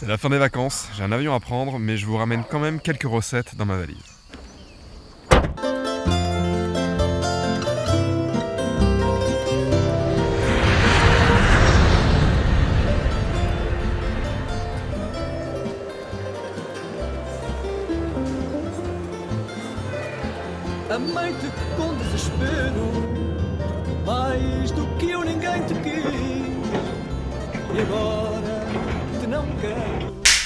C'est la fin des vacances, j'ai un avion à prendre, mais je vous ramène quand même quelques recettes dans ma valise. Amei-te com desespero, mais do que eu ninguém te quis, e agora te não quero.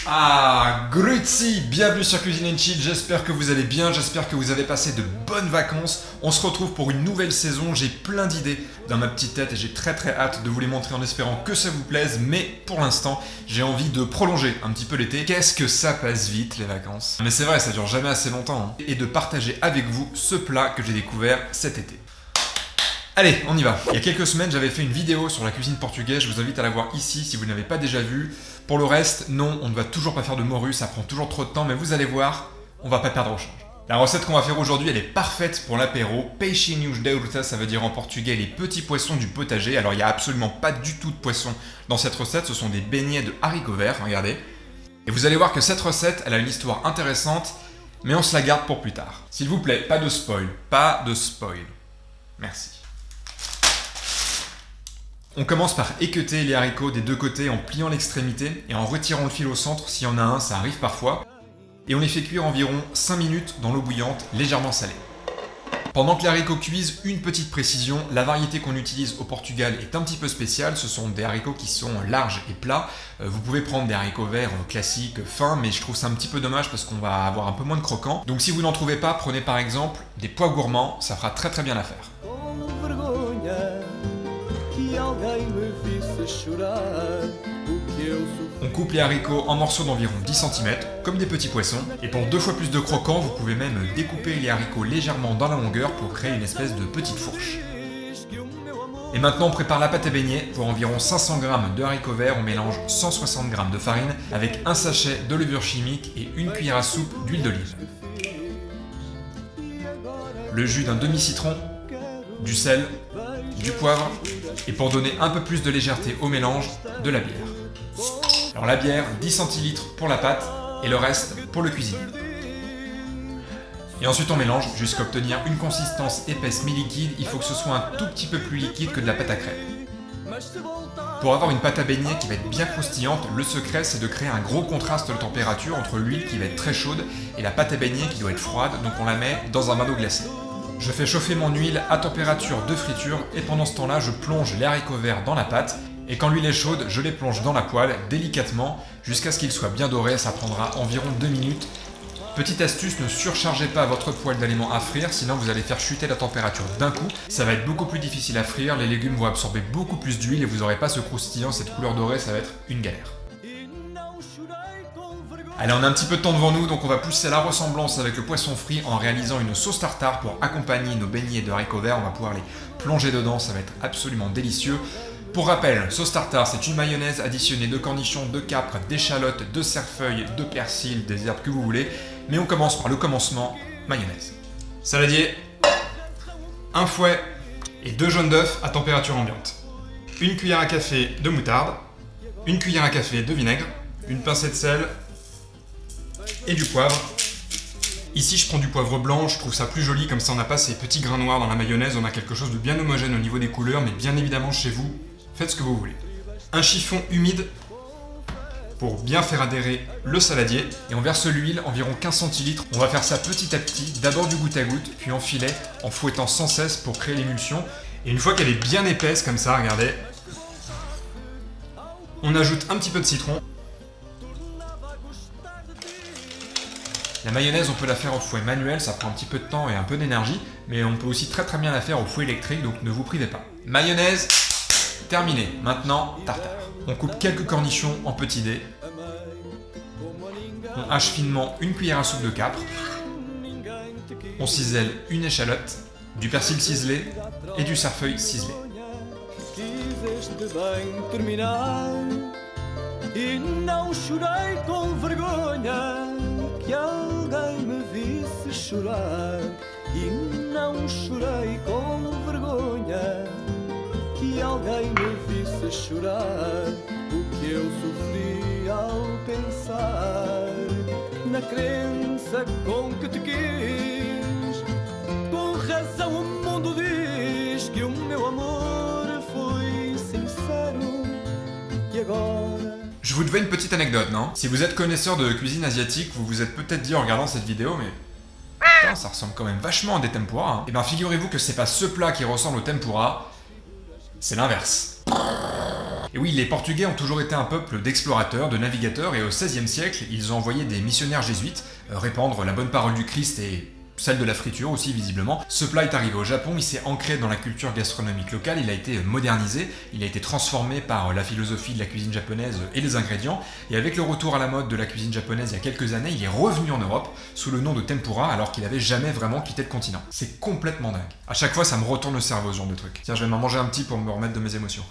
Ah, Grüezi, bienvenue sur Cuisine & Chill, j'espère que vous allez bien, j'espère que vous avez passé de bonnes vacances. On se retrouve pour une nouvelle saison, j'ai plein d'idées dans ma petite tête et j'ai très hâte de vous les montrer en espérant que ça vous plaise, mais pour l'instant, j'ai envie de prolonger un petit peu l'été. Qu'est-ce que ça passe vite les vacances. Mais c'est vrai, ça dure jamais assez longtemps, hein. Et de partager avec vous ce plat que j'ai découvert cet été. Allez, on y va. Il y a quelques semaines, j'avais fait une vidéo sur la cuisine portugaise, je vous invite à la voir ici si vous ne l'avez pas déjà vue. Pour le reste, non, on ne va toujours pas faire de morue, ça prend toujours trop de temps, mais vous allez voir, on va pas perdre au change. La recette qu'on va faire aujourd'hui, elle est parfaite pour l'apéro. Peixinhos de horta, ça veut dire en portugais les petits poissons du potager. Alors il n'y a absolument pas du tout de poisson dans cette recette, ce sont des beignets de haricots verts, regardez. Et vous allez voir que cette recette, elle a une histoire intéressante, mais on se la garde pour plus tard. S'il vous plaît, pas de spoil, pas de spoil. Merci. On commence par équeuter les haricots des deux côtés en pliant l'extrémité et en retirant le fil au centre s'il y en a un, ça arrive parfois. Et on les fait cuire environ 5 minutes dans l'eau bouillante, légèrement salée. Pendant que les haricots cuisent, une petite précision, la variété qu'on utilise au Portugal est un petit peu spéciale, ce sont des haricots qui sont larges et plats. Vous pouvez prendre des haricots verts classiques, fins, mais je trouve ça un petit peu dommage parce qu'on va avoir un peu moins de croquants. Donc si vous n'en trouvez pas, prenez par exemple des pois gourmands, ça fera très bien l'affaire. On coupe les haricots en morceaux d'environ 10 cm, comme des petits poissons, et pour 2 fois plus de croquants, vous pouvez même découper les haricots légèrement dans la longueur pour créer une espèce de petite fourche. Et maintenant on prépare la pâte à beignets. Pour environ 500 g de haricots verts, on mélange 160 g de farine avec un sachet de levure chimique et une cuillère à soupe d'huile d'olive. Le jus d'un demi-citron, du sel, du poivre, et pour donner un peu plus de légèreté au mélange, de la bière. Alors la bière, 10 centilitres pour la pâte, et le reste pour le cuisiner. Et ensuite on mélange jusqu'à obtenir une consistance épaisse mais liquide, il faut que ce soit un tout petit peu plus liquide que de la pâte à crêpes. Pour avoir une pâte à beignets qui va être bien croustillante, le secret c'est de créer un gros contraste de température entre l'huile qui va être très chaude et la pâte à beignets qui doit être froide, donc on la met dans un bain d'eau glacée. Je fais chauffer mon huile à température de friture et pendant ce temps-là, je plonge les haricots verts dans la pâte et quand l'huile est chaude, je les plonge dans la poêle délicatement jusqu'à ce qu'ils soient bien dorés, ça prendra environ 2 minutes. Petite astuce, ne surchargez pas votre poêle d'aliments à frire, sinon vous allez faire chuter la température d'un coup. Ça va être beaucoup plus difficile à frire, les légumes vont absorber beaucoup plus d'huile et vous n'aurez pas ce croustillant, cette couleur dorée, ça va être une galère. Allez, on a un petit peu de temps devant nous, donc on va pousser la ressemblance avec le poisson frit en réalisant une sauce tartare pour accompagner nos beignets de haricots verts. On va pouvoir les plonger dedans, ça va être absolument délicieux. Pour rappel, sauce tartare, c'est une mayonnaise additionnée de cornichons, de capres, d'échalotes, de cerfeuil, de persil, des herbes que vous voulez. Mais on commence par le commencement, mayonnaise. Saladier, un fouet et 2 jaunes d'œufs à température ambiante. Une cuillère à café de moutarde, une cuillère à café de vinaigre, une pincée de sel, et du poivre. Ici je prends du poivre blanc, je trouve ça plus joli, comme ça on n'a pas ces petits grains noirs dans la mayonnaise, on a quelque chose de bien homogène au niveau des couleurs, mais bien évidemment chez vous, faites ce que vous voulez. Un chiffon humide pour bien faire adhérer le saladier, et on verse l'huile, environ 15 centilitres. On va faire ça petit à petit, d'abord du goutte à goutte, puis en filet, en fouettant sans cesse pour créer l'émulsion. Et une fois qu'elle est bien épaisse comme ça, regardez, on ajoute un petit peu de citron. La mayonnaise, on peut la faire au fouet manuel, ça prend un petit peu de temps et un peu d'énergie, mais on peut aussi très bien la faire au fouet électrique, donc ne vous privez pas. Mayonnaise, terminé. Maintenant, tartare. On coupe quelques cornichons en petits dés. On hache finement une cuillère à soupe de capre. On cisèle une échalote, du persil ciselé et du cerfeuil ciselé. Que alguém me visse chorar e não chorei com vergonha. Que alguém me visse chorar, o que eu sofri ao pensar na crença com que te quis. Com razão o mundo diz que o meu amor foi sincero. E agora? Je vous devais une petite anecdote, non? Si vous êtes connaisseur de cuisine asiatique, vous vous êtes peut-être dit en regardant cette vidéo, mais... Putain, ça ressemble quand même vachement à des tempura. Hein. Et ben figurez-vous que c'est pas ce plat qui ressemble au tempura, c'est l'inverse. Et oui, les Portugais ont toujours été un peuple d'explorateurs, de navigateurs, et au XVIe siècle, ils ont envoyé des missionnaires jésuites répandre la bonne parole du Christ et celle de la friture aussi visiblement. Ce plat est arrivé au Japon, il s'est ancré dans la culture gastronomique locale, il a été modernisé, il a été transformé par la philosophie de la cuisine japonaise et les ingrédients, et avec le retour à la mode de la cuisine japonaise il y a quelques années, il est revenu en Europe sous le nom de tempura alors qu'il avait jamais vraiment quitté le continent. C'est complètement dingue. À chaque fois ça me retourne le cerveau ce genre de truc. Tiens, je vais m'en manger un petit pour me remettre de mes émotions.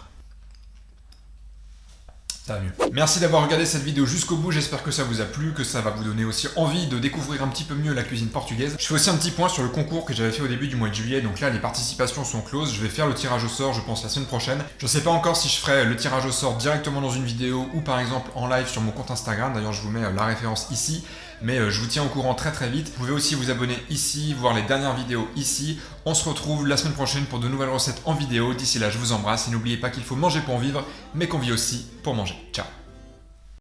Ça va mieux. Merci d'avoir regardé cette vidéo jusqu'au bout, j'espère que ça vous a plu, que ça va vous donner aussi envie de découvrir un petit peu mieux la cuisine portugaise. Je fais aussi un petit point sur le concours que j'avais fait au début du mois de juillet, donc là les participations sont closes, je vais faire le tirage au sort je pense la semaine prochaine. Je sais pas encore si je ferai le tirage au sort directement dans une vidéo ou par exemple en live sur mon compte Instagram, d'ailleurs je vous mets la référence ici. Mais je vous tiens au courant très très vite. Vous pouvez aussi vous abonner ici, voir les dernières vidéos ici. On se retrouve la semaine prochaine pour de nouvelles recettes en vidéo. D'ici là, je vous embrasse et n'oubliez pas qu'il faut manger pour vivre, mais qu'on vit aussi pour manger. Ciao!